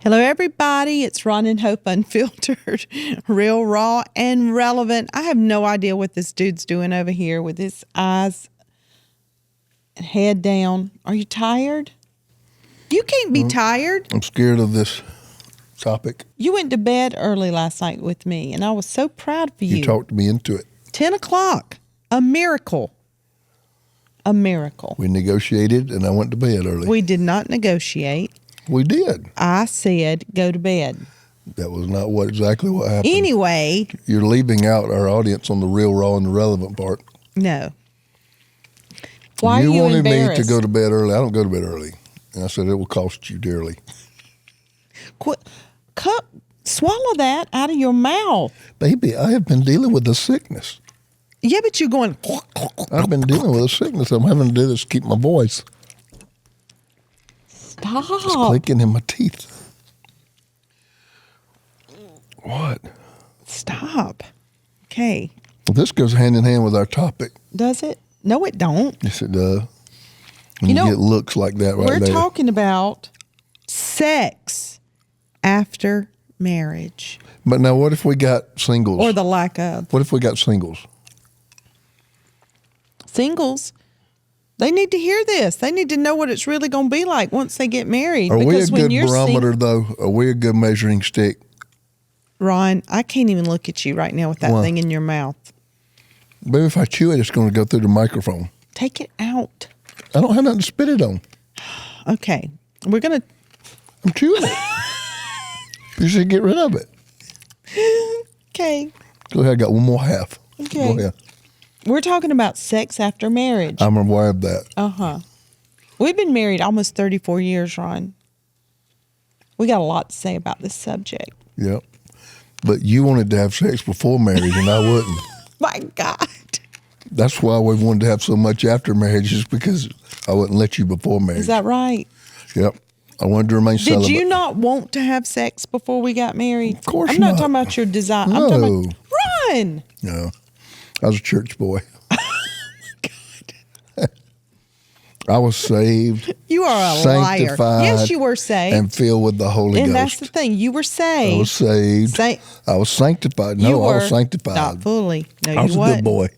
Hello, everybody. It's Ron and Hope Unfiltered, real, raw, and relevant. I have no idea what this dude's doing over here with his eyes and head down. Are you tired? You can't be tired. I'm scared of this topic. You went to bed early last night with me, and I was so proud of you. You talked me into it. 10 o'clock. A miracle. A miracle. We negotiated, and I went to bed early. We did not negotiate. We did. I said, go to bed. That was not exactly what happened. Anyway. You're leaving out our audience on the real, raw, and the relevant part. No. Why are you wanted embarrassed? me to go to bed early. I don't go to bed early. And I said, it will cost you dearly. Quit. Swallow that out of your mouth. Baby, I have been dealing with a sickness. Yeah, but you're going. I've been dealing with a sickness. I'm having to do this to keep my voice. Stop. It's clicking in my teeth. What? Stop. Okay. This goes hand in hand with our topic. Does it? No, it don't. Yes, it does. When you get looks like that right there. We're there. talking about sex after marriage. But now what if we got singles? Or the lack of. What if we got singles? Singles, they need to hear this. They need to know what it's really going to be like once they get married. Are we a when good barometer, though? Are we a good measuring stick? Ron, I can't even look at you right now with that thing in your mouth. Maybe if I chew it, it's going to go through the microphone. Take it out. I don't have nothing to spit it on. Okay. We're going to. I'm chewing it. You should get rid of it. Okay. Go ahead. I got one more half. Okay. Go ahead. We're talking about sex after marriage. I'm aware of that. Uh-huh. We've been married almost 34 years, Ron. We got a lot to say about this subject. Yep. But you wanted to have sex before marriage, and I wouldn't. My God. That's why we wanted to have so much after marriage, is because I wouldn't let you before marriage. Is that right? Yep. I wanted to remain celibate. Did you not want to have sex before we got married? Of course I'm not not. talking about your desire. No. I'm talking about, Ron. No. I was a church boy. Oh, my God. I was saved. You are a sanctified, liar. Yes, you were saved. And filled with the Holy Ghost. And that's the thing. You were saved. I was saved. I was sanctified. No, I was sanctified. Not fully. No, I was you a wasn't. good boy.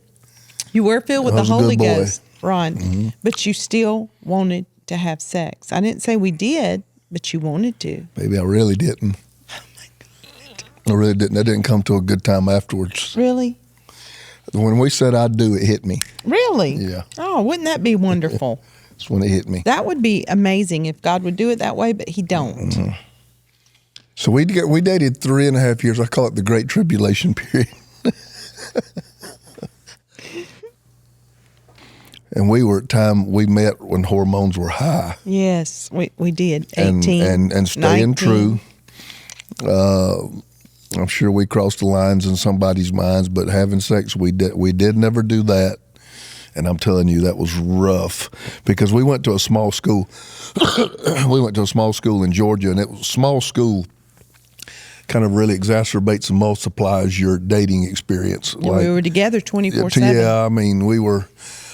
You were filled with I the was a Holy good boy. Ghost, Ron. Mm-hmm. But you still wanted to have sex. I didn't say we did, but you wanted to. Maybe I really didn't. Oh, my God. I really didn't. That didn't come to a good time afterwards. Really? When we said I'd do it, hit me. Really? Yeah. Oh, wouldn't that be wonderful? That's when it hit me. That would be amazing if God would do it that way, but he don't. Mm-hmm. So we dated 3.5 years. I call it the Great Tribulation period. And we were at time we met when hormones were high. Yes, we did. 18, and staying 19. true. I'm sure we crossed the lines in somebody's minds, but having sex, we did never do that. And I'm telling you, that was rough because we went to a small school. We went to a small school in Georgia, and it was small school kind of really exacerbates and multiplies your dating experience. Yeah, we were together 24/7. Yeah, I mean, we were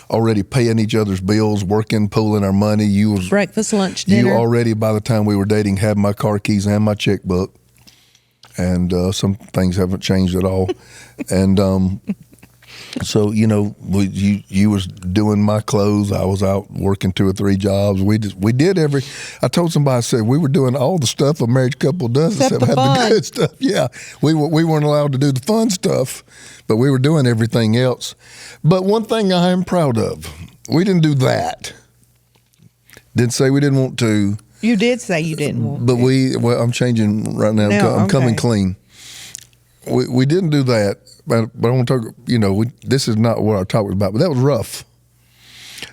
already paying each other's bills, working, pooling our money. You was breakfast, lunch, dinner. You already, by the time we were dating, had my car keys and my checkbook. And some things haven't changed at all. And so, you was doing my clothes. I was out working 2 or 3 jobs. I told somebody, I said, we were doing all the stuff a married couple does except have the good stuff. Yeah, we weren't allowed to do the fun stuff, but we were doing everything else. But one thing I am proud of, we didn't do that. Didn't say we didn't want to. You did say you didn't want but to. I'm changing right now. I'm coming clean. We didn't do that, but I want to talk, this is not what our talk was about, but that was rough.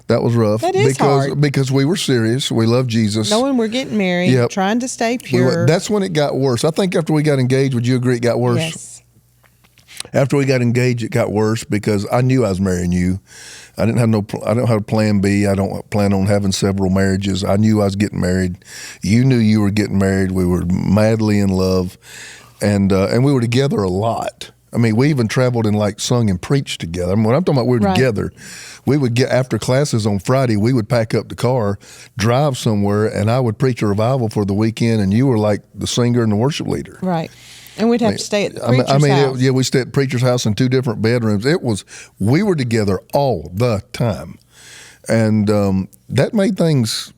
That was rough. That is hard. Because we were serious. We loved Jesus. Knowing we're getting married, trying to stay pure. That's when it got worse. I think after we got engaged, would you agree it got worse? Yes. After we got engaged, it got worse because I knew I was marrying you. I don't have a plan B. I don't plan on having several marriages. I knew I was getting married. You knew you were getting married. We were madly in love, and we were together a lot. I mean, we even traveled and like sung and preached together. I mean, when I'm talking about we were Right. together, we would get after classes on Friday. We would pack up the car, drive somewhere, and I would preach a revival for the weekend. And you were like the singer and the worship leader. Right. And we'd have to stay at the I mean, preacher's house. we stayed at the preacher's house in 2 different bedrooms. We were together all the time, and that made things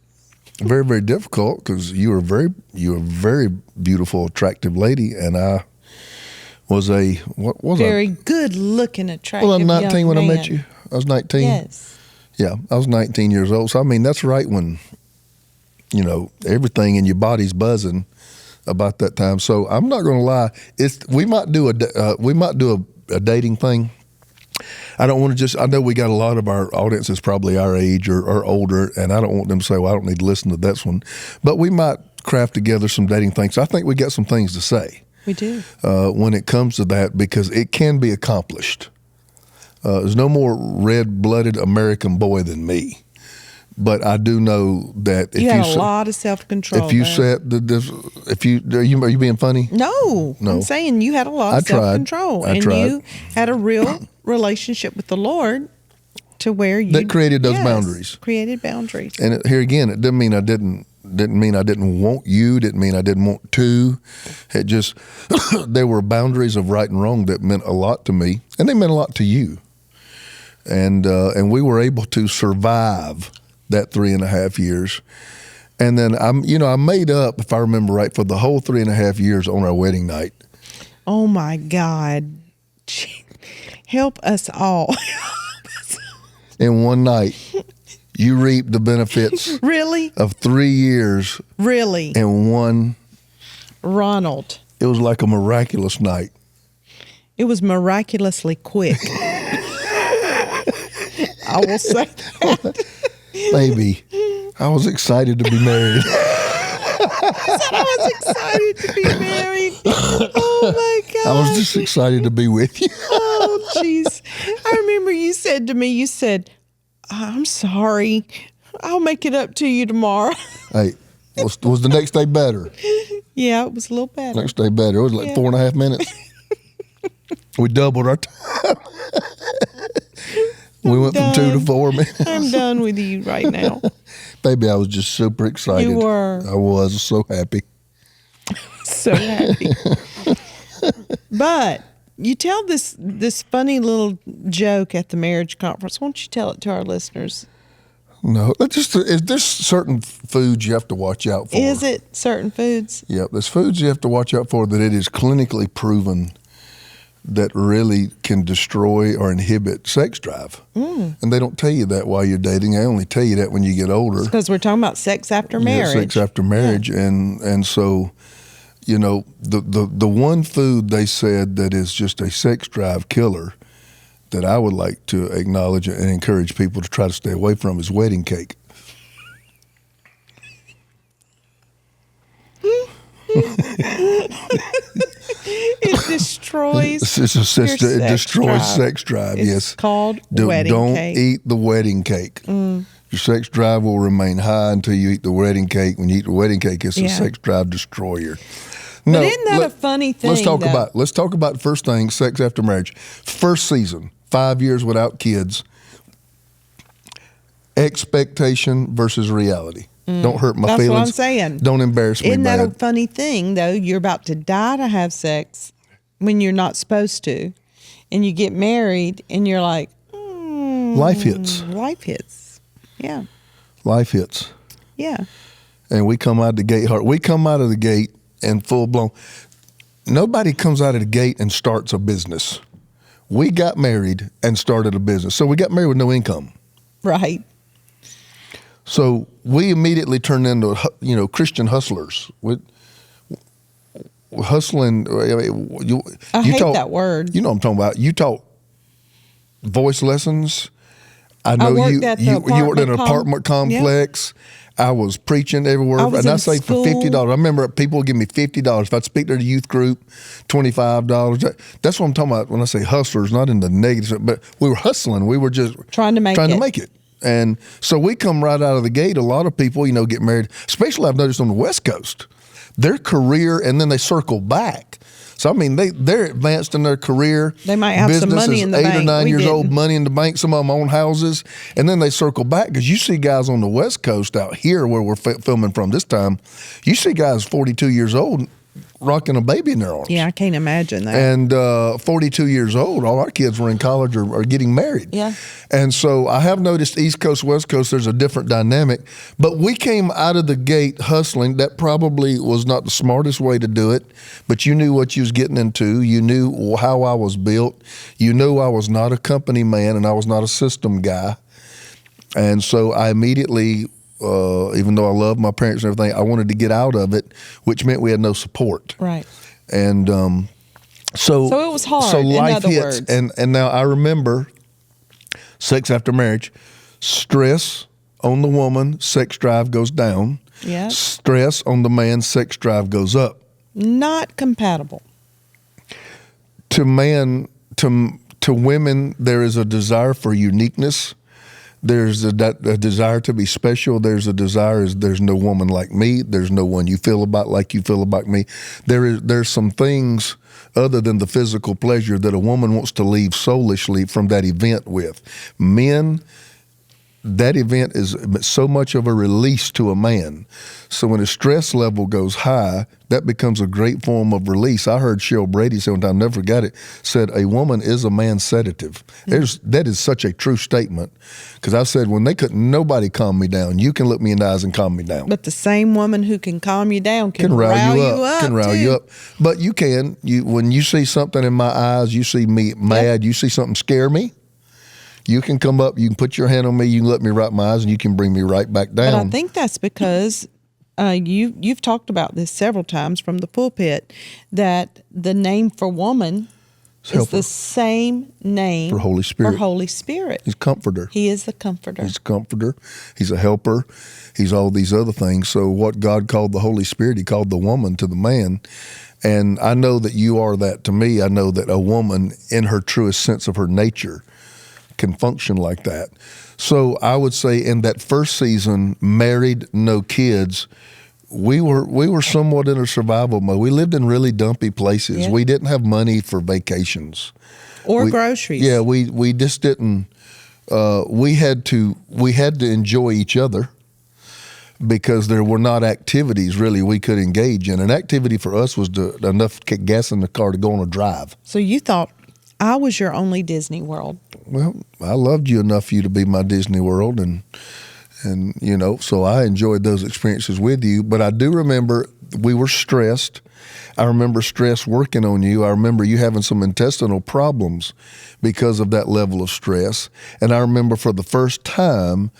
very, very difficult because you were a very beautiful, attractive lady, and I was what was Very good looking, attractive. I? Well, I'm 19 young when I man. met you. I was 19. Yes. Yeah, I was 19 years old. So I mean, that's right when everything in your body's buzzing about that time. So I'm not going to lie. We might do a dating thing. I don't want to I know we got a lot of our audience is probably our age or older, and I don't want them to say, well, I don't need to listen to this one. But we might craft together some dating things. I think we got some things to say. We do. When it comes to that, because it can be accomplished. There's no more red-blooded American boy than me. But I do know that if You had a lot of self-control. if you there. set are you being funny? No, No. I'm saying you had a lot I of tried. self-control. I and tried. you had a real relationship with the Lord to where you... That created those boundaries. Created boundaries. And here again, it didn't mean I didn't want you, didn't mean I didn't want to. It just, there were boundaries of right and wrong that meant a lot to me, and they meant a lot to you. And we were able to survive that 3.5 years. And then I made up, if I remember right, for the whole 3.5 years on our wedding night. Oh, my God. Help us all. In one night, you reaped the benefits Really? of 3 years Really? in one. Ronald. It was like a miraculous night. It was miraculously quick. I will say that. Baby, I was excited to be married. I was excited to be married. Oh, my God. I was just excited to be with you. Oh, jeez. I remember you said to me, you said, I'm sorry. I'll make it up to you tomorrow. Hey, was the next day better? Yeah, it was a little better. Next day better. It was like 4.5 minutes. We doubled our time. We went from 2 to 4 minutes. I'm done with you right now. Baby, I was just super excited. You were. I was so happy. So happy. But you tell this funny little joke at the marriage conference. Won't you tell it to our listeners? No, there's certain foods you have to watch out for. Is it certain foods? Yeah, there's foods you have to watch out for that it is clinically proven that really can destroy or inhibit sex drive. And they don't tell you that while you're dating. They only tell you that when you get older. Because we're talking about sex after marriage. Yeah, sex after marriage. Yeah. And so, the one food they said that is just a sex drive killer that I would like to acknowledge and encourage people to try to stay away from is wedding cake. It destroys It destroys sex drive. It's Yes, called wedding don't cake. eat the wedding cake. Your sex drive will remain high until you eat the wedding cake. When you eat the wedding cake, it's a Yeah. sex drive destroyer. But isn't that a funny thing? Let's talk though? about the first thing, sex after marriage. First season, 5 years without kids. Expectation versus reality. Don't hurt my That's feelings. what I'm saying. Don't embarrass me. Isn't that a bad. funny thing, though? You're about to die to have sex when you're not supposed to. And you get married and you're like, Life hits. Life hits. Yeah. Life hits. Yeah. And we come out the gate hard. We come out of the gate and full blown. Nobody comes out of the gate and starts a business. We got married and started a business. So we got married with no income. Right. So we immediately turned into, Christian hustlers. We're hustling. I hate that word. You know what I'm talking about. You taught voice lessons. I know worked at the you worked in an apartment apartment complex. I was preaching everywhere. I was and I in say school. for $50. I remember people would give me $50. If I'd speak to the youth group, $25. That's what I'm talking about when I say hustlers, not in the negative, but we were hustling. We were just Trying to make it. And so we come right out of the gate. A lot of people, get married, especially I've noticed on the West Coast, their career, and then they circle back. So I mean, they're advanced in their career. They might have some Business money is in the 8 or bank. 9 We years old, didn't. money in the bank. Some of them own houses, and then they circle back because you see guys on the West Coast out here where we're filming from this time. You see guys 42 years old rocking a baby in their arms. Yeah, I can't imagine that. And 42 years old, all our kids were in college or are getting married. Yeah. And so I have noticed East Coast, West Coast, there's a different dynamic. But we came out of the gate hustling. That probably was not the smartest way to do it, but you knew what you was getting into. You knew how I was built. You knew I was not a company man and I was not a system guy. And so I immediately, even though I loved my parents and everything, I wanted to get out of it, which meant we had no support. Right. And so it was hard, So in life other hits, words. and now I remember sex after marriage, stress on the woman, sex drive goes down. Yeah. Stress on the man, sex drive goes up. Not compatible. To women, there is a desire for uniqueness. There's a desire to be special. There's a desire, there's no woman like me. There's no one you feel about like you feel about me. There's some things other than the physical pleasure that a woman wants to leave soulishly from that event with. Men, that event is so much of a release to a man. So when his stress level goes high, that becomes a great form of release. I heard Cheryl Brady say one time, never forgot it, said a woman is a man's sedative. That is such a true statement. Because I said, when nobody calm me down. You can look me in the eyes and calm me down. But the same woman who can calm you down can rile you up. Can rile too. you up. But you can. When you see something in my eyes, you see me mad, you see something scare me, you can come up, you can put your hand on me, you can look me right in my eyes, and you can bring me right back down. But I think that's because you've talked about this several times from the pulpit, that the name for woman is the same name for Holy Spirit. For Holy Spirit. He's comforter. He is the comforter. He's a comforter. He's a helper. He's all these other things. So what God called the Holy Spirit, he called the woman to the man. And I know that you are that to me. I know that a woman in her truest sense of her nature can function like that. So I would say in that first season, married, no kids, we were somewhat in a survival mode. We lived in really dumpy places. Yeah. We didn't have money for vacations or groceries. Yeah, we just didn't. We had to enjoy each other because there were not activities really we could engage in. An activity for us was enough gas in the car to go on a drive. So you thought I was your only Disney World. Well, I loved you enough for you to be my Disney World, and so I enjoyed those experiences with you. But I do remember we were stressed. I remember stress working on you. I remember you having some intestinal problems because of that level of stress. And I remember for the first time,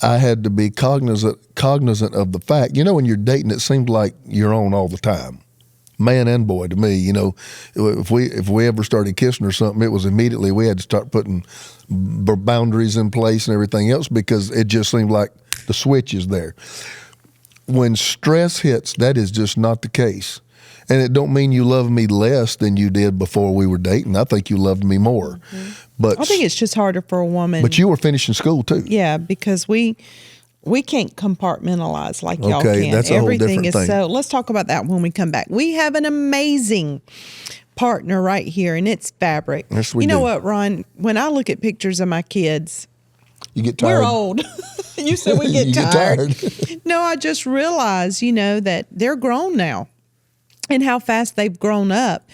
I had to be cognizant of the fact, when you're dating, it seemed like you're on all the time. Man and boy to me, if we ever started kissing or something, it was immediately we had to start putting boundaries in place and everything else because it just seemed like the switch is there. When stress hits, that is just not the case. And it don't mean you love me less than you did before we were dating. I think you loved me more. Mm-hmm. But I think it's just harder for a woman. But you were finishing school too. Yeah, because we can't compartmentalize like y'all Okay, can. that's a whole Everything different is thing. so. Let's talk about that when we come back. We have an amazing partner right here, and it's Fabric. Yes, we you know do. what, Ron? When I look at pictures of my kids, You get tired. we're old. You said we get You tired. get tired. No, I just realized, that they're grown now and how fast they've grown up.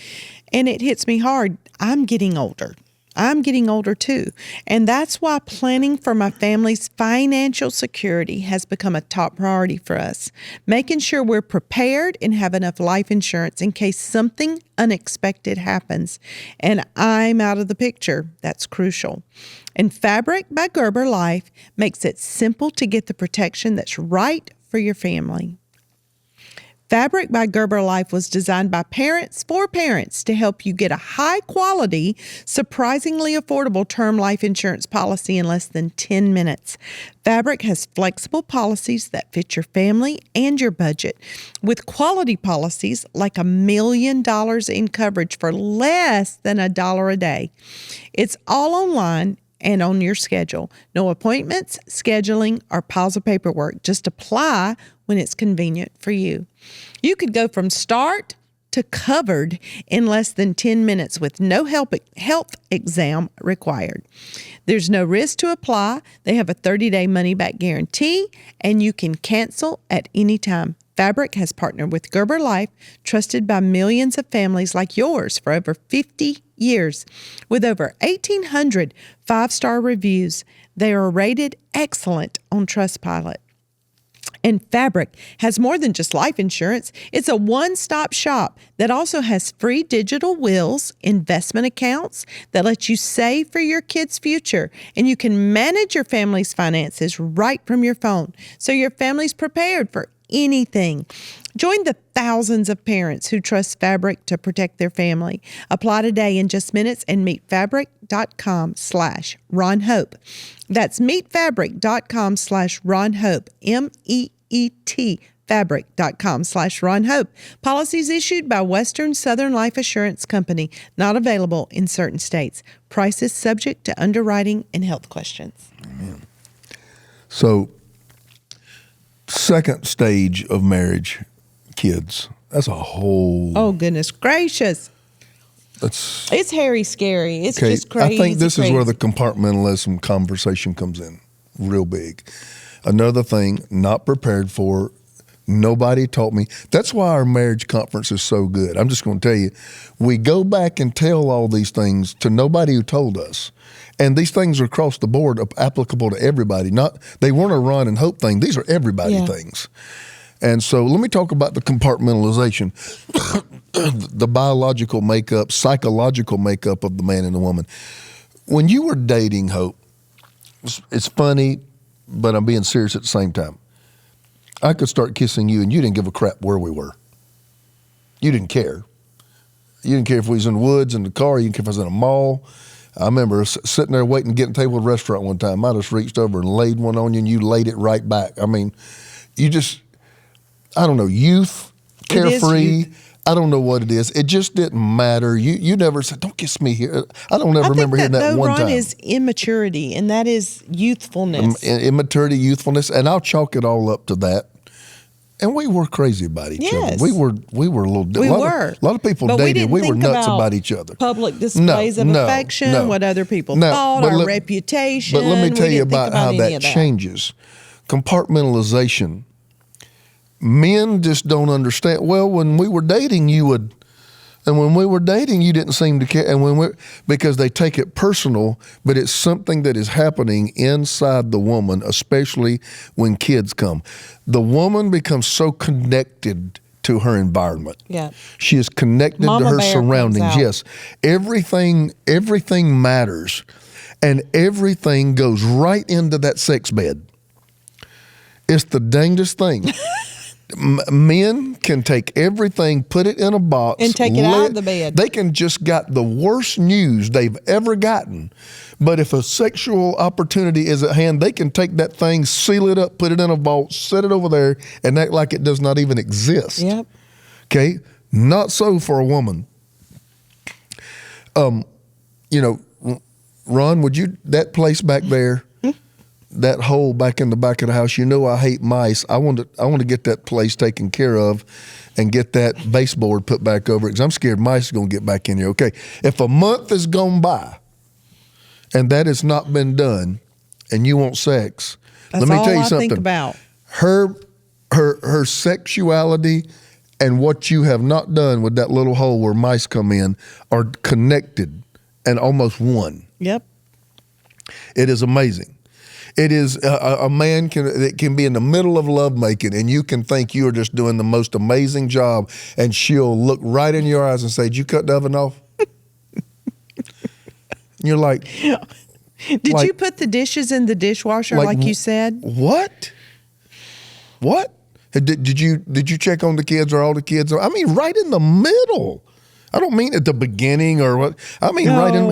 And it hits me hard. I'm getting older. I'm getting older too. And that's why planning for my family's financial security has become a top priority for us. Making sure we're prepared and have enough life insurance in case something unexpected happens and I'm out of the picture. That's crucial. And Fabric by Gerber Life makes it simple to get the protection that's right for your family. Fabric by Gerber Life was designed by parents for parents to help you get a high-quality, surprisingly affordable term life insurance policy in less than 10 minutes. Fabric has flexible policies that fit your family and your budget, with quality policies like $1 million in coverage for less than $1 a day. It's all online and on your schedule. No appointments, scheduling, or piles of paperwork. Just apply when it's convenient for you. You could go from start to covered in less than 10 minutes with no health exam required. There's no risk to apply. They have a 30-day money-back guarantee, and you can cancel at any time. Fabric has partnered with Gerber Life, trusted by millions of families like yours for over 50 years. With over 1,800 five-star reviews, they are rated excellent on Trustpilot. And Fabric has more than just life insurance. It's a one-stop shop that also has free digital wills, investment accounts that let you save for your kids' future. And you can manage your family's finances right from your phone, so your family's prepared for anything. Join the thousands of parents who trust Fabric to protect their family. Apply today in just minutes and meet fabric.com/Ron Hope. That's meetfabric.com/Ron Hope. MEET fabric.com/Ron Hope. Policies issued by Western Southern Life Assurance Company, not available in certain states. Prices subject to underwriting and health questions. Amen. So, second stage of marriage, kids. That's a whole. Oh, goodness gracious. It's hairy, scary. It's just crazy. I think this is where the compartmentalism conversation comes in real big. Another thing, not prepared for. Nobody taught me. That's why our marriage conference is so good. I'm just going to tell you, we go back and tell all these things to nobody who told us. And these things are across the board applicable to everybody. They weren't a Ron and Hope thing. These are everybody things. And so let me talk about the compartmentalization, the biological makeup, psychological makeup of the man and the woman. When you were dating, Hope, it's funny, but I'm being serious at the same time. I could start kissing you and you didn't give a crap where we were. You didn't care. You didn't care if we was in the woods, in the car, you didn't care if I was in a mall. I remember sitting there waiting to get a table at a restaurant one time. I just reached over and laid one on you and you laid it right back. I mean, you just, I don't know, youth, carefree. I don't know what it is. It just didn't matter. You never said, don't kiss me here. I don't ever remember hearing that one time. Ron, is immaturity, and that is youthfulness. Immaturity, youthfulness, and I'll chalk it all up to that. And we were crazy about each other. We were a little. A lot of people dated. We were nuts about each other. Public displays of affection, what other people thought, our reputation. But let me tell you about how that changes. Compartmentalization. Men just don't understand. Well, when we were dating, you would, and when we were dating, you didn't seem to care. And because they take it personal, but it's something that is happening inside the woman, especially when kids come. The woman becomes so connected to her environment. Yeah. She is connected to her surroundings. Yes. Everything matters, and everything goes right into that sex bed. It's the dangest thing. Men can take everything, put it in a box, and take it out of the bed. They can just got the worst news they've ever gotten. But if a sexual opportunity is at hand, they can take that thing, seal it up, put it in a vault, set it over there, and act like it does not even exist. Yep. Okay? Not so for a woman. Ron, would you, that place back there, that hole back in the back of the house, I hate mice. I want to get that place taken care of and get that baseboard put back over it because I'm scared mice are going to get back in here. Okay, if a month has gone by and that has not been done and you want sex, let me tell you something. Think about. Her sexuality and what you have not done with that little hole where mice come in are connected and almost one. Yep. It is amazing. It is a man that can be in the middle of lovemaking and you can think you are just doing the most amazing job and she'll look right in your eyes and say, "Did you cut the oven off?" You're like, Did you put the dishes in the dishwasher like you said? What? Did you check on the kids or all the kids? I mean, right in the middle. I don't mean at the beginning or what. I mean, right in.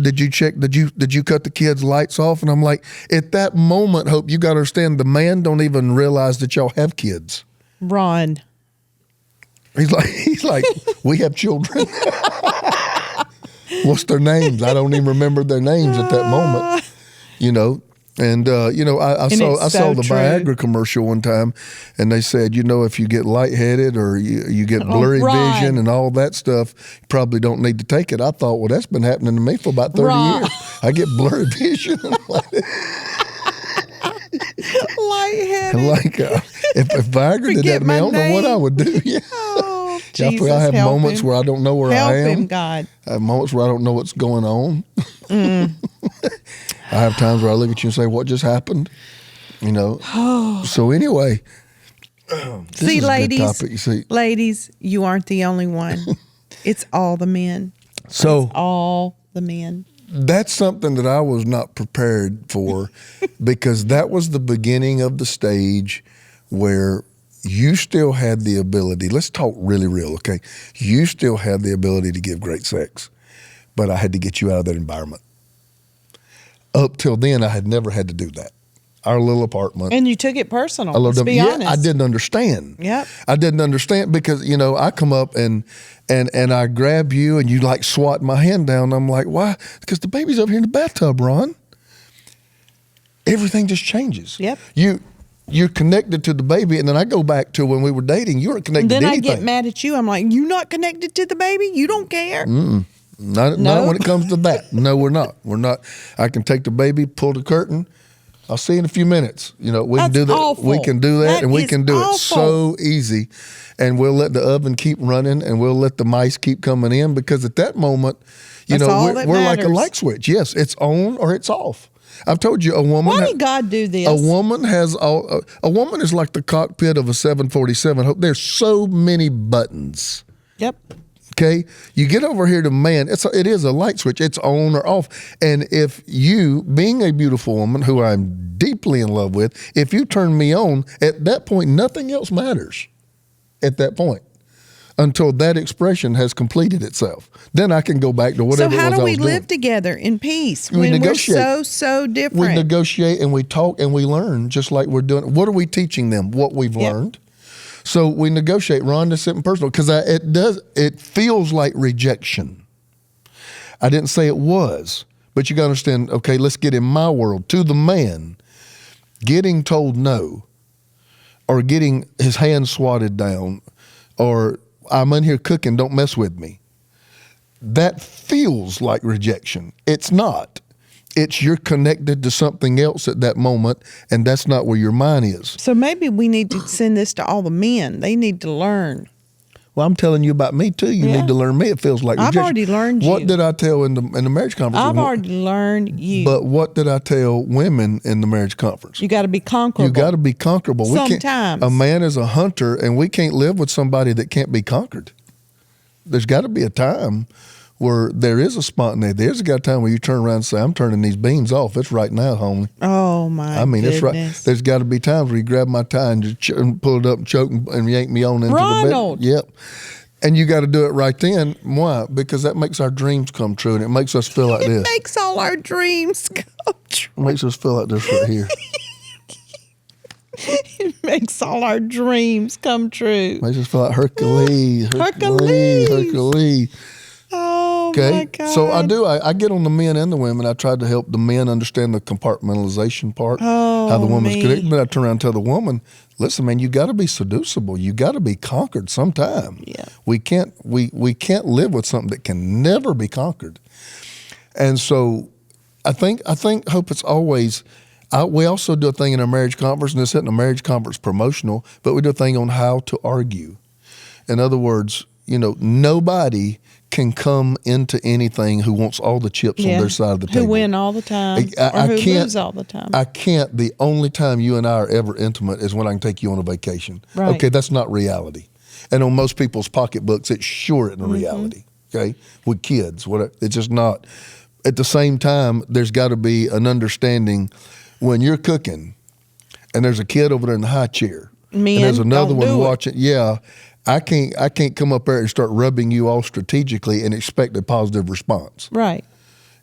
Did you check? Did you cut the kids' lights off? And I'm like, at that moment, Hope, you got to understand, the man don't even realize that y'all have kids. Ron. He's like, we have children. What's their names? I don't even remember their names at that moment. And I And saw it's the so true. Viagra commercial one time, and they said, if you get lightheaded or you get blurry Right. vision and all that stuff, you probably don't need to take it. I thought, well, that's been happening to me for about 30 Right. years. I get blurry vision. Lightheaded. If Viagra did Forget that to me, I my don't know what I name. would do. Yeah. Oh, Yeah, Jesus, I have help moments him. where I don't know where Help I am. him, God. I have moments where I don't know what's going on. I have times where I look at you and say, what just happened? So anyway, this See, is a ladies, good topic. You see, ladies, you aren't the only one. It's all the men. so All the men. that's something that I was not prepared for because that was the beginning of the stage where you still had the ability. Let's talk really real, okay? You still had the ability to give great sex, but I had to get you out of that environment. Up till then, I had never had to do that. Our little apartment. And you took it personal. I loved Let's them. be Yeah, honest. I didn't understand. Yep. I didn't understand because I come up and I grab you and you like swat my hand down. I'm like, why? Because the baby's over here in the bathtub, Ron. Everything just changes. Yep. You're connected to the baby, and then I go back to when we were dating. You weren't connected Then to I anything. get mad at you. I'm like, you not connected to the baby? You don't care? Not No? when it comes to that. No, we're not. We're not. I can take the baby, pull the curtain. I'll see you in a few minutes. We can That's do that. awful. We can do that, That and we is can do awful. it so easy. And we'll let the oven keep running, and we'll let the mice keep coming in because at that moment, That's all that we're like a matters. light switch. Yes, it's on or it's off. I've told you, a woman. Why did God do this? A woman a woman is like the cockpit of a 747. There's so many buttons. Yep. Okay, you get over here to man. It is a light switch. It's on or off. And if you, being a beautiful woman who I'm deeply in love with, if you turn me on at that point, nothing else matters. At that point, until that expression has completed itself, then I can go back to whatever. So how it was do I we was live doing. together in peace We when negotiate. we're so different? We negotiate and we talk and we learn just like we're doing. What are we teaching them? What we've Yep. learned. So we negotiate. Ron, this isn't personal because it feels like rejection. I didn't say it was, but you got to understand, okay, let's get in my world. To the man, getting told no or getting his hand swatted down or I'm in here cooking, don't mess with me. That feels like rejection. It's not. It's you're connected to something else at that moment, and that's not where your mind is. So maybe we need to send this to all the men. They need to learn. Well, I'm telling you about me too. You Yeah. need to learn me. It feels like I've rejection. already learned What you. did I tell in the marriage conference? I've already learned you. But what did I tell women in the marriage conference? You got to be conquerable. You got to be conquerable. Sometimes. A man is a hunter, and we can't live with somebody that can't be conquered. There's got to be a time where there is a spontaneity. There's got a time where you turn around and say, I'm turning these beans off. It's right now, homie. Oh my! I mean, goodness. it's right. There's got to be times where you grab my tie and just and pull it up and choke and yank me on into Ronald. the bed. Yep. And you got to do it right then. Why? Because that makes our dreams come true, and it makes us feel like It this. makes all our dreams come true. It makes us feel like this right here. It makes all our dreams come true. Makes us feel like Hercules. Hercules. Oh Okay. my God! So I do. I get on the men and the women. I tried to help the men understand the compartmentalization part, how the woman's me. connected. But I turn around and tell the woman, listen, man, you got to be seducible. You got to be conquered sometime. Yeah. We can't live with something that can never be conquered. And so I think Hope, it's always. We also do a thing in our marriage conference, and this isn't a marriage conference promotional, but we do a thing on how to argue. In other words, nobody can come into anything who wants all the chips on their side of the table. Who win all the time, or who lose all the time. I can't. The only time you and I are ever intimate is when I can take you on a vacation. Right. Okay, that's not reality. And on most people's pocketbooks, it's sure isn't a reality. Okay, with kids, whatever, it's just not. At the same time, there's got to be an understanding when you're cooking, and there's a kid over there in the high chair, Men, and there's another don't one do it. watching. Yeah. I can't come up there and start rubbing you all strategically and expect a positive response. Right.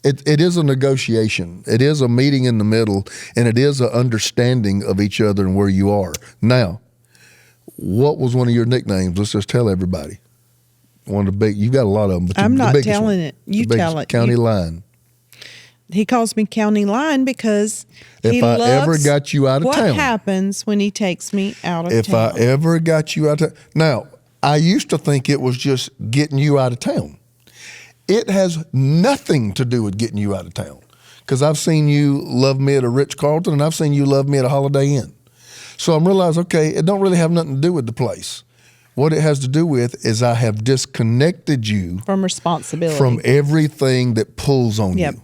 It is a negotiation. It is a meeting in the middle, and it is an understanding of each other and where you are. Now, what was one of your nicknames? Let's just tell everybody. One of the big. You got a lot of them, but I'm the not biggest telling one, it. You the biggest, tell it. County You- line. He calls me County Line because he If I loves ever got you out of what town. happens when he takes me out of If town. I ever got you out of town. Now, I used to think it was just getting you out of town. It has nothing to do with getting you out of town. Because I've seen you love me at a Ritz-Carlton and I've seen you love me at a Holiday Inn. So I'm realizing, okay, it don't really have nothing to do with the place. What it has to do with is I have disconnected you From responsibility. from everything that pulls on Yep. you.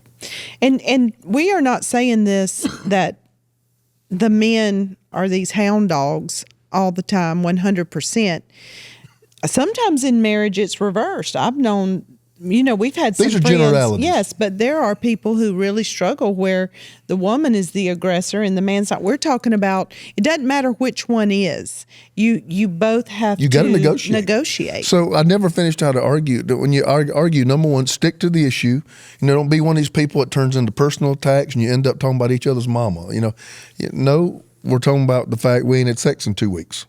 And we are not saying this that the men are these hound dogs all the time, 100%. Sometimes in marriage it's reversed. I've known, we've had some These are friends. generalities. Yes, but there are people who really struggle where the woman is the aggressor and the man's not. We're talking about, it doesn't matter which one is. You both have You to got to negotiate. negotiate. So I never finished how to argue. When you argue, number one, stick to the issue. Don't be one of these people that turns into personal attacks and you end up talking about each other's mama. No, we're talking about the fact we ain't had sex in 2 weeks.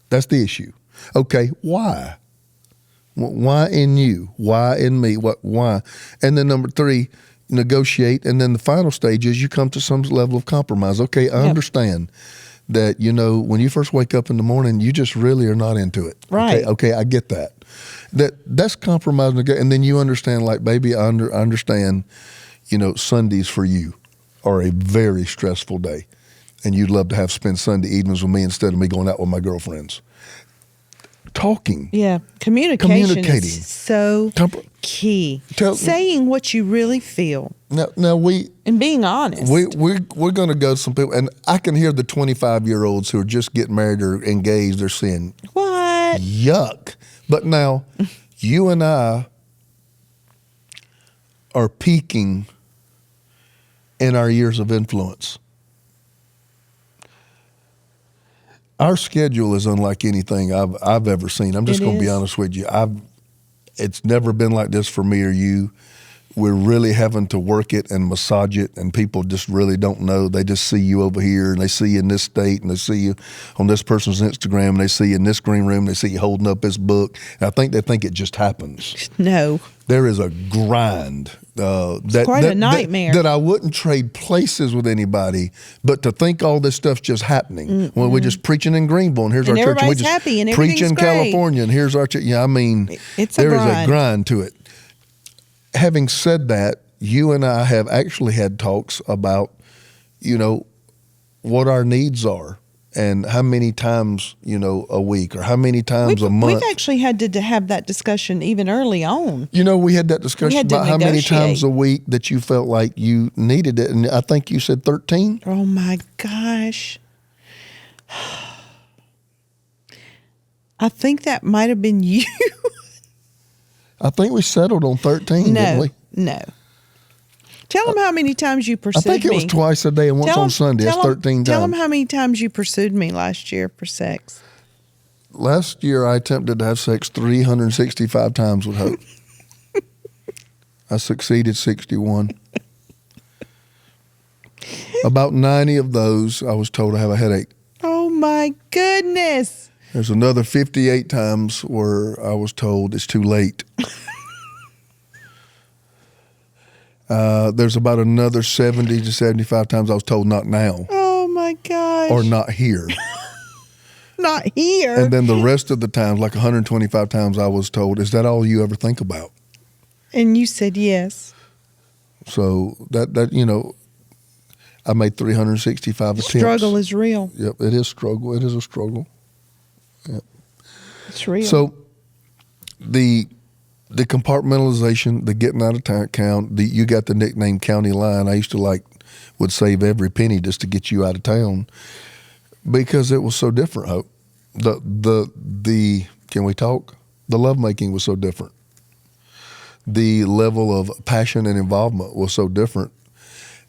That's the issue. Okay, why? Why in you? Why in me? Why? And then number three, negotiate. And then the final stage is you come to some level of compromise. Okay, I understand that, when you first wake up in the morning, you just really are not into it. Right. Okay, I get that. That's compromise. And then you understand, like, baby, I understand, Sundays for you are a very stressful day. And you'd love to spend Sunday evenings with me instead of me going out with my girlfriends. Talking. Yeah, communication Communicating. is so key. Saying what you really feel Now and being honest. we're going to go to some people, and I can hear the 25-year-olds who are just getting married or engaged. They're saying, What? Yuck! But now, you and I are peaking in our years of influence. Our schedule is unlike anything I've ever seen. I'm just going to be honest with you. It's never been like this for me or you. We're really having to work it and massage it, and people just really don't know. They just see you over here, and they see you in this state, and they see you on this person's Instagram, and they see you in this green room, they see you holding up this book, and I think they think it just happens. No. There is a grind. It's quite a nightmare. That I wouldn't trade places with anybody, but to think all this stuff's just happening. When we're just preaching in Greenville, and here's And our church, and we everybody's just happy, and preach everything's in great. California, and here's our church. It's a there is a grind. grind to it. Having said that, you and I have actually had talks about, what our needs are and how many times, a week or how many times a month. We've actually had to have that discussion even early on. We had that discussion had to about how many negotiate. times a week that you felt like you needed it. And I think you said 13. Oh my gosh. I think that might have been you. I think we settled on 13, didn't we? No. Tell them how many times you I pursued me. think it was twice a day and once Tell on 'em- Sunday. That's tell 'em- 13 Tell them times. how many times you pursued me last year for sex. Last year, I attempted to have sex 365 times with Hope. I succeeded 61. About 90 of those, I was told I have a headache. Oh my goodness. There's another 58 times where I was told it's too late. There's about another 70 to 75 times I was told not now Oh my gosh. or not here. Not here. And then the rest of the times, like 125 times, I was told, is that all you ever think about? And you said yes. So that I made 365 attempts. Struggle is real. Yep, it is struggle. It is a struggle. Yep. It's real. So the compartmentalization, the getting out of town, you got the nickname County Line. I used to would save every penny just to get you out of town because it was so different, Hope. The can we talk? The lovemaking was so different. The level of passion and involvement was so different.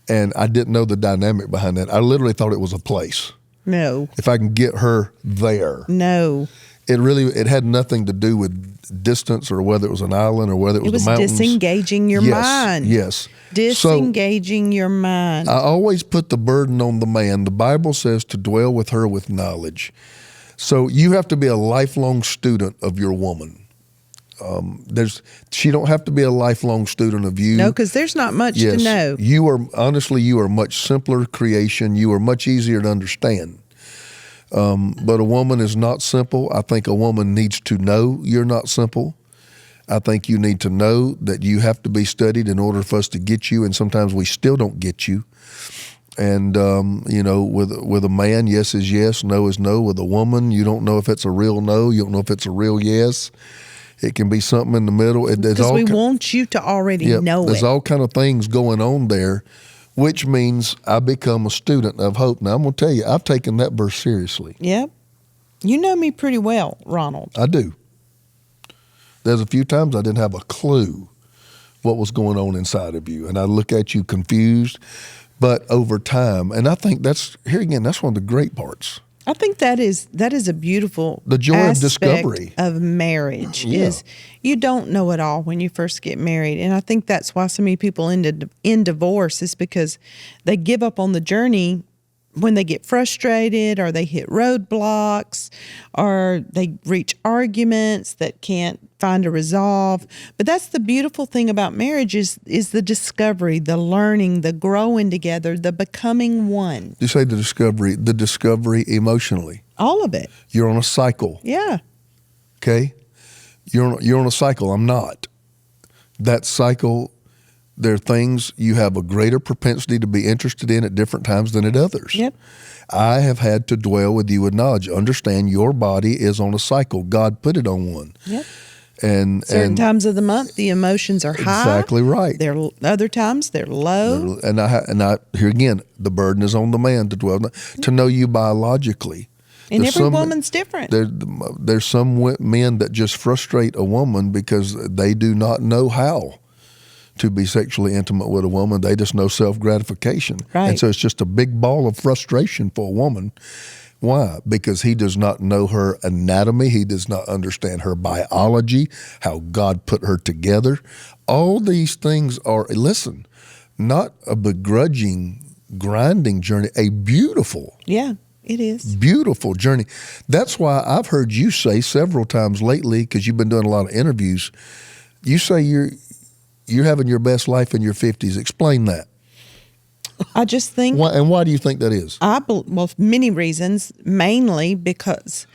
And I didn't know the dynamic behind that. I literally thought it was a place. No. If I can get her there. No. It had nothing to do with distance or whether it was an island or whether it was the mountains. Disengaging your mind. Yes. Disengaging your mind. I always put the burden on the man. The Bible says to dwell with her with knowledge. So you have to be a lifelong student of your woman. She don't have to be a lifelong student of you. No, because there's not much Yes, to know. you are much simpler creation. You are much easier to understand. But a woman is not simple. I think a woman needs to know you're not simple. I think you need to know that you have to be studied in order for us to get you, and sometimes we still don't get you. And with a man, yes is yes, no is no. With a woman, you don't know if it's a real no. You don't know if it's a real yes. It can be something in the middle. Because we want you to already know there's it. all kind of things going on there, which means I become a student of hope. Now, I'm going to tell you, I've taken that verse seriously. Yep. You know me pretty well, Ronald. I do. There's a few times I didn't have a clue what was going on inside of you, and I look at you confused. But over time, and I think that's one of the great parts. I think that is a beautiful the joy of discovery of marriage. Yeah. Is you don't know it all when you first get married, and I think that's why so many people end in divorce is because they give up on the journey when they get frustrated, or they hit roadblocks, or they reach arguments that can't find a resolve. But that's the beautiful thing about marriage is the discovery, the learning, the growing together, the becoming one. You say the discovery emotionally. All of it. You're on a cycle. Yeah. Okay? You're on a cycle. I'm not. That cycle, there are things you have a greater propensity to be interested in at different times than at others. Yep. I have had to dwell with you with knowledge. Understand your body is on a cycle. God put it on one. Yep. And certain times of the month, the emotions are high. Exactly right. Other times they're low. And I here again, the burden is on the man to dwell, to know you biologically. And every woman's different. There's some men that just frustrate a woman because they do not know how to be sexually intimate with a woman. They just know self-gratification. Right. And so it's just a big ball of frustration for a woman. Why? Because he does not know her anatomy. He does not understand her biology, how God put her together. All these things are, listen, not a begrudging, grinding journey, a beautiful, yeah, it is. beautiful journey. That's why I've heard you say several times lately, because you've been doing a lot of interviews, you say you're having your best life in your 50s. Explain that. I just think. Why do you think that is? Well, many reasons, mainly because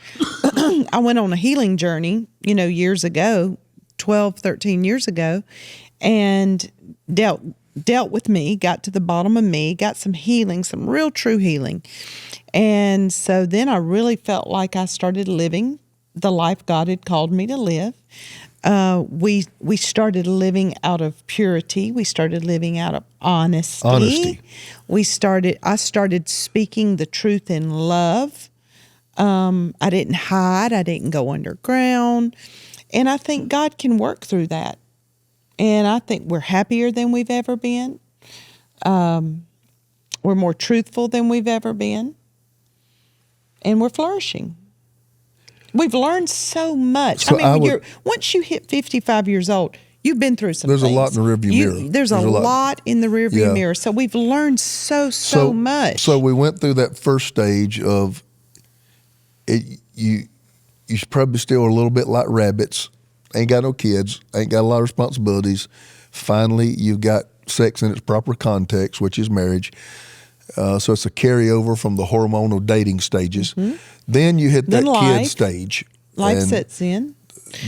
I went on a healing journey, years ago, 12, 13 years ago, and dealt with me, got to the bottom of me, got some healing, some real true healing. And so then I really felt like I started living the life God had called me to live. We started living out of purity. We started living out of honesty. I started speaking the truth in love. I didn't hide. I didn't go underground. And I think God can work through that. And I think we're happier than we've ever been. We're more truthful than we've ever been. And we're flourishing. We've learned so much. So once you hit 55 years old, you've been through some There's things. a lot in the rearview mirror. There's a lot in the rearview mirror. So we've learned so much. So we went through that first stage of it. You probably still are a little bit like rabbits. Ain't got no kids. Ain't got a lot of responsibilities. Finally, you've got sex in its proper context, which is marriage. So it's a carryover from the hormonal dating stages. Mm-hmm. Then you hit that kid stage. Life sets in.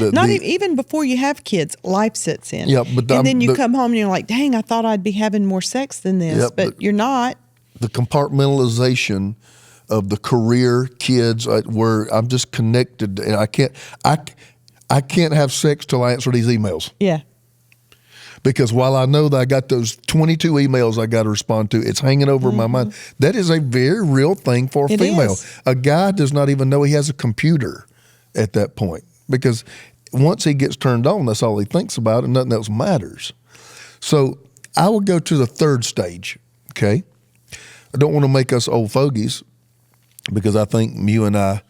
Even before you have kids, life sets in. Yeah, and then you come home and you're like, dang, I thought I'd be having more sex than this, yeah, but you're not. The compartmentalization of the career, kids, where I'm just connected, and I can't have sex till I answer these emails. Yeah. Because while I know that I got those 22 emails I got to respond to, it's hanging over my mind. That is a very real thing for a female. A guy does not even know he has a computer at that point, because once he gets turned on, that's all he thinks about, and nothing else matters. So I will go to the third stage, okay? I don't want to make us old fogies, because I think you and I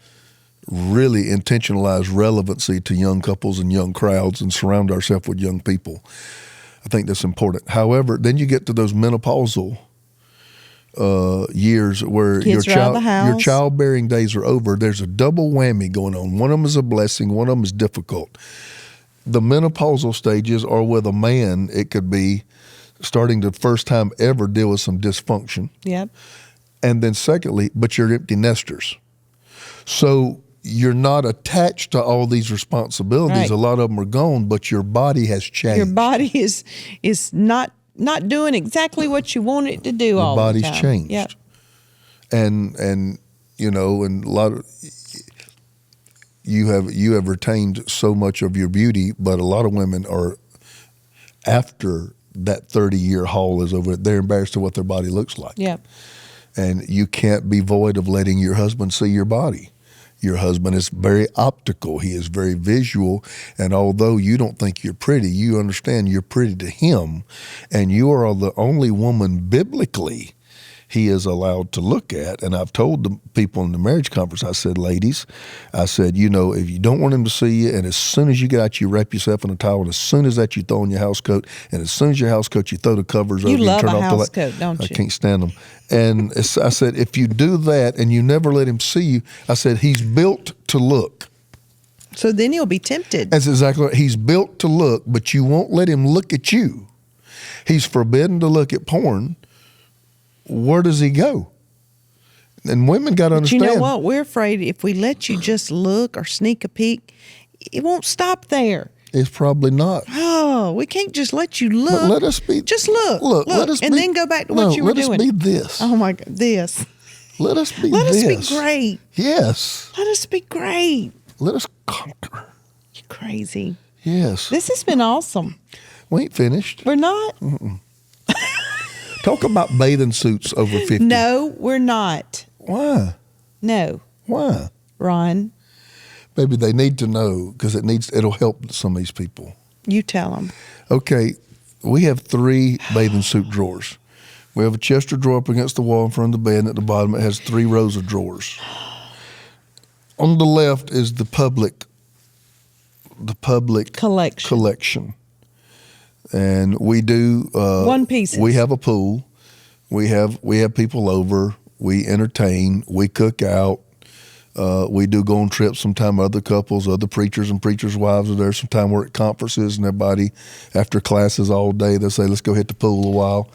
really intentionalize relevancy to young couples and young crowds and surround ourselves with young people. I think that's important. However, then you get to those menopausal years where your childbearing days are over. There's a double whammy going on. One of them is a blessing. One of them is difficult. the menopausal stages, or with a man, it could be starting to first time ever deal with some dysfunction. Yep. And then secondly, but you're empty nesters. So you're not attached to all these responsibilities. Right. A lot of them are gone, but your body has changed. Your body is not doing exactly what you want it to do all the time. Your body's changed. Yep. And you know, and a lot of you have retained so much of your beauty, but a lot of women are, after that 30-year haul is over, they're embarrassed of what their body looks like. Yep. And you can't be void of letting your husband see your body. Your husband is very optical. He is very visual. And although you don't think you're pretty, you understand you're pretty to him. And you are the only woman biblically he is allowed to look at. And I've told the people in the marriage conference, I said, ladies, I said, you know, if you don't want him to see you, and as soon as you get out, you wrap yourself in a towel, and as soon as that, you throw on your house coat, and as soon as your house coat, you throw the covers over. You love turn a off the house light. coat, don't you? I can't stand them. And I said, if you do that and you never let him see you, I said, he's built to look. So then he'll be tempted. That's exactly right. He's built to look, but you won't let him look at you. He's forbidden to look at porn. Where does he go? And women got to But understand. you know what? We're afraid if we let you just look or sneak a peek, it won't stop there. It's probably not. Oh, we can't just let you look. But let us be. Just look. Let us and be, then go back to what you were doing. Let us be this. Oh my God, this. Let us be Let this. us be great. Yes. Let us be great. Let us conquer. You crazy. Yes. This has been awesome. We ain't finished. We're not? Talk about bathing suits over 50. No, we're not. Why? No, Why? Ron, Baby, they need to know because it'll help some of these people. you tell them. Okay, we have 3 bathing suit drawers. We have a Chester drawer up against the wall in front of the bed, and at the bottom it has 3 rows of drawers. On the left is the public collection. And we do One pieces. We have a pool. We have people over. We entertain. We cook out. We do go on trips. Sometime other couples, other preachers and preachers' wives are there. Sometime we're at conferences and everybody, after classes all day, they say, let's go hit the pool a while.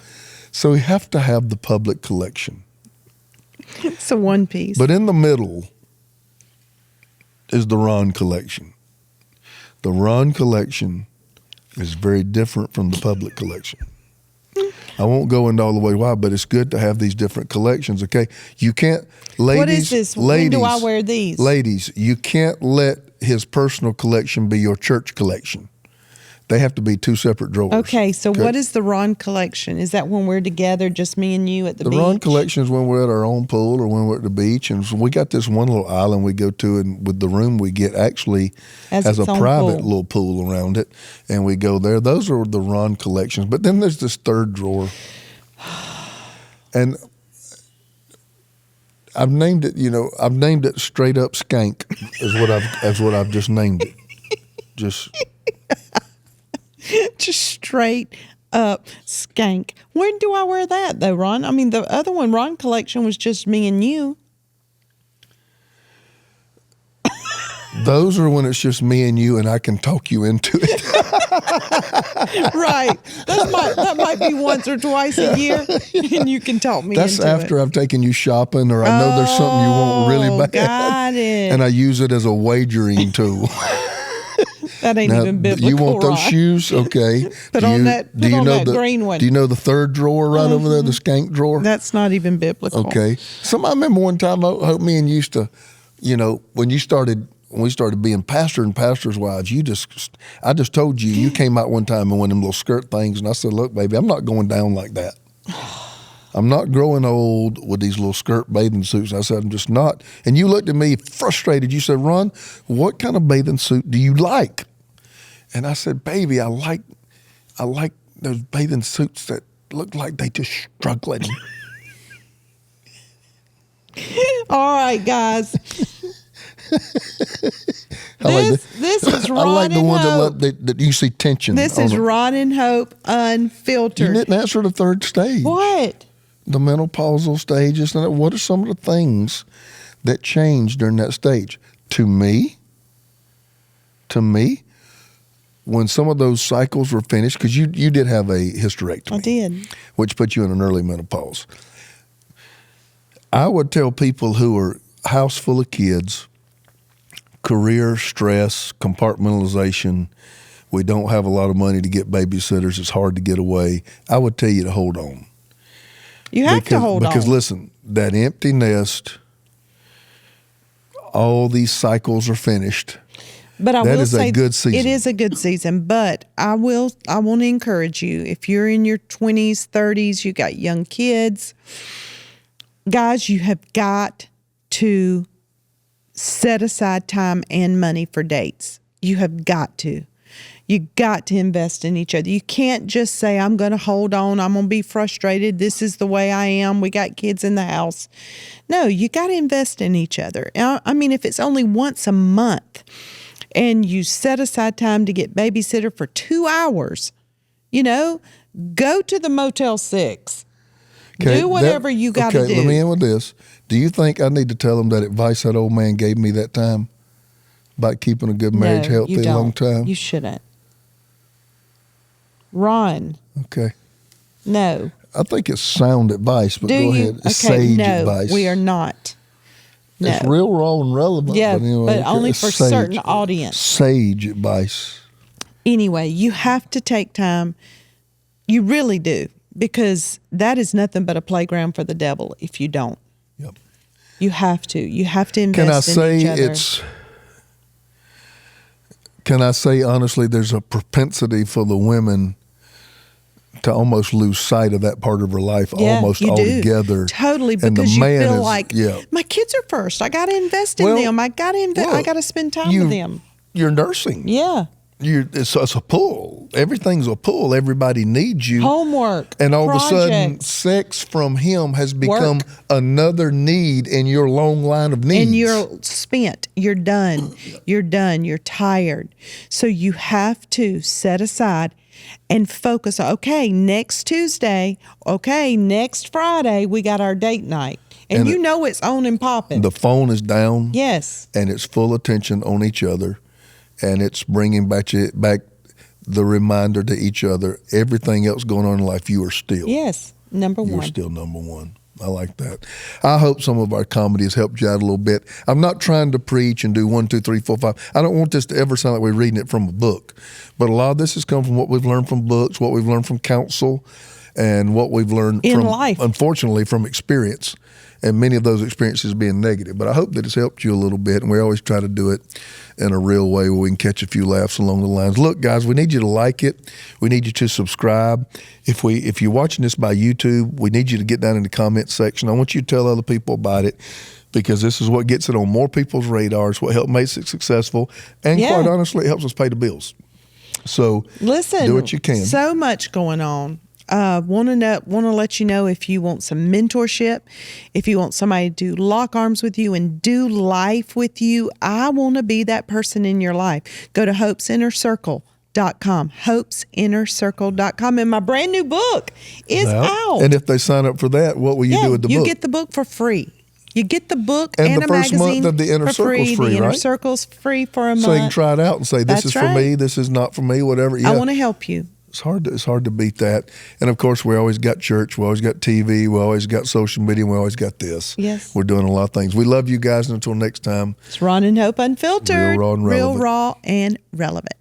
So we have to have the public collection. It's a one piece. But in the middle is the Ron collection. The Ron collection is very different from the public collection. I won't go into all the way why, but it's good to have these different collections, okay? You can't, ladies. What is this? Ladies, When do I wear these? Ladies, you can't let his personal collection be your church collection. They have to be 2 separate drawers. Okay, so what is the Ron collection? Is that when we're together, just me and you at the beach? The Ron collection is when we're at our own pool or when we're at the beach. And so we got this one little island we go to, and with the room we get actually has a its own private pool. little pool around it. And we go there. Those are the Ron collections. But then there's this 3rd drawer. And I've named it straight up skank is what I've just named it. Just Just straight up skank. When do I wear that though, Ron? I mean, the other one, Ron collection, was just me and you. those are when it's just me and you and I can talk you into it. Right. That might be once or twice a year, and you can talk me That's into after it. I've taken you shopping, or I know there's something you want really Oh, bad. got it. And I use it as a wagering tool. That ain't Now, even biblical, you want those Ron. shoes? Okay. Put Do on you- that- do put you on know that the green one. Do you know the 3rd drawer right over there, the skank drawer? That's not even biblical. Okay. I remember one time, I me and you used to, when we started being pastor and pastors' wives, I just told you came out one time in one of them little skirt things, and I said, look, baby, I'm not going down like that. I'm not growing old with these little skirt bathing suits. I said, I'm just not. And you looked at me frustrated. You said, Ron, what kind of bathing suit do you like? And I said, baby, I like those bathing suits that look like they just struggling. All right, guys. I like This is I Ron like the and ones Hope. that you see tension. This on is them. Ron and Hope You Unfiltered. didn't answer the 3rd stage. What? The menopausal stages. And what are some of the things that change during that stage? To me, when some of those cycles were finished, because you did have a hysterectomy. I did. Which put you in an early menopause. I would tell people who are house full of kids, career stress, compartmentalization, we don't have a lot of money to get babysitters, it's hard to get away. I would tell you to hold on. You have to hold on. Because listen, that empty nest, all these cycles are finished. But I That will is a say good season. it is a good season. But I want to encourage you, if you're in your 20s, 30s, you got young kids, guys, you have got to set aside time and money for dates. You have got to. You got to invest in each other. You can't just say, I'm going to hold on. I'm going to be frustrated. This is the way I am. We got kids in the house. No, you got to invest in each other. I mean, if it's only once a month and you set aside time to get babysitter for 2 hours, go to the Motel 6. Okay, Do whatever you got to do. Let me end with this. Do you think I need to tell them that advice that old man gave me that time about keeping a good marriage healthy you a don't. long time? You shouldn't. Ron, Okay. no. I think it's sound advice, but Do go you? ahead. It's Okay, sage no, advice. we are not. No. It's real raw and relevant. Yeah, but, anyway, but only it's for certain audience. Sage advice. Anyway, you have to take time. You really do, because that is nothing but a playground for the devil if you don't. Yep. You have to. You have to Can I invest in say each other. Can I say honestly, there's a propensity for the women to almost lose sight of that part of her life almost you do. altogether. Totally, And the because you man feel is- like yeah. my kids are first. I got to invest in Well, them. I got to invest. I look, got to spend time with them. You're nursing. Yeah. It's a pull. Everything's a pull. Everybody needs you. Homework. And all of a sudden, projects, sex from him has become Work. another need in your long line of needs. and you're spent. You're done. You're done. You're tired. So you have to set aside and focus. Okay, next Tuesday. Okay, next Friday, we got our date night. And And you know it's on and popping. The phone is down. Yes. And it's full attention on each other. And it's bringing back the reminder to each other, everything else going on in life, you are still. Yes. Number You're one. still number one. I like that. I hope some of our comedy has helped you out a little bit. I'm not trying to preach and do 1, 2, 3, 4, 5. I don't want this to ever sound like we're reading it from a book. But a lot of this has come from what we've learned from books, what we've learned from counsel, and what we've learned In from life. unfortunately, from experience. And many of those experiences being negative. But I hope that it's helped you a little bit. And we always try to do it in a real way where we can catch a few laughs along the lines. Look, guys, we need you to like it. We need you to subscribe. If you're watching this by YouTube, we need you to get down in the comment section. I want you to tell other people about it, because this is what gets it on more people's radars, what helps makes it successful. And Yeah. quite honestly, it helps us pay the bills. So Listen, do what you can. So much going on. Want to let you know, if you want some mentorship, if you want somebody to lock arms with you and do life with you, I want to be that person in your life. Go to hopesinnercircle.com, hopesinnercircle.com, and my brand new book is out. And if they sign up for that, what will you do with the you book? get the book for free. You get the book And and the a first magazine month of the Inner for Circle's free, The Inner right? Circle's free for a month. So you can try it out and say, this That's is for right. me, this is not for me, whatever. Yeah. I want to help you. It's hard to beat that. And of course, we always got church, we always got TV, we always got social media, we always got this. Yes. We're doing a lot of things. We love you guys, and until next time. It's Ron and Hope Unfiltered. Real raw and relevant. Real raw and relevant.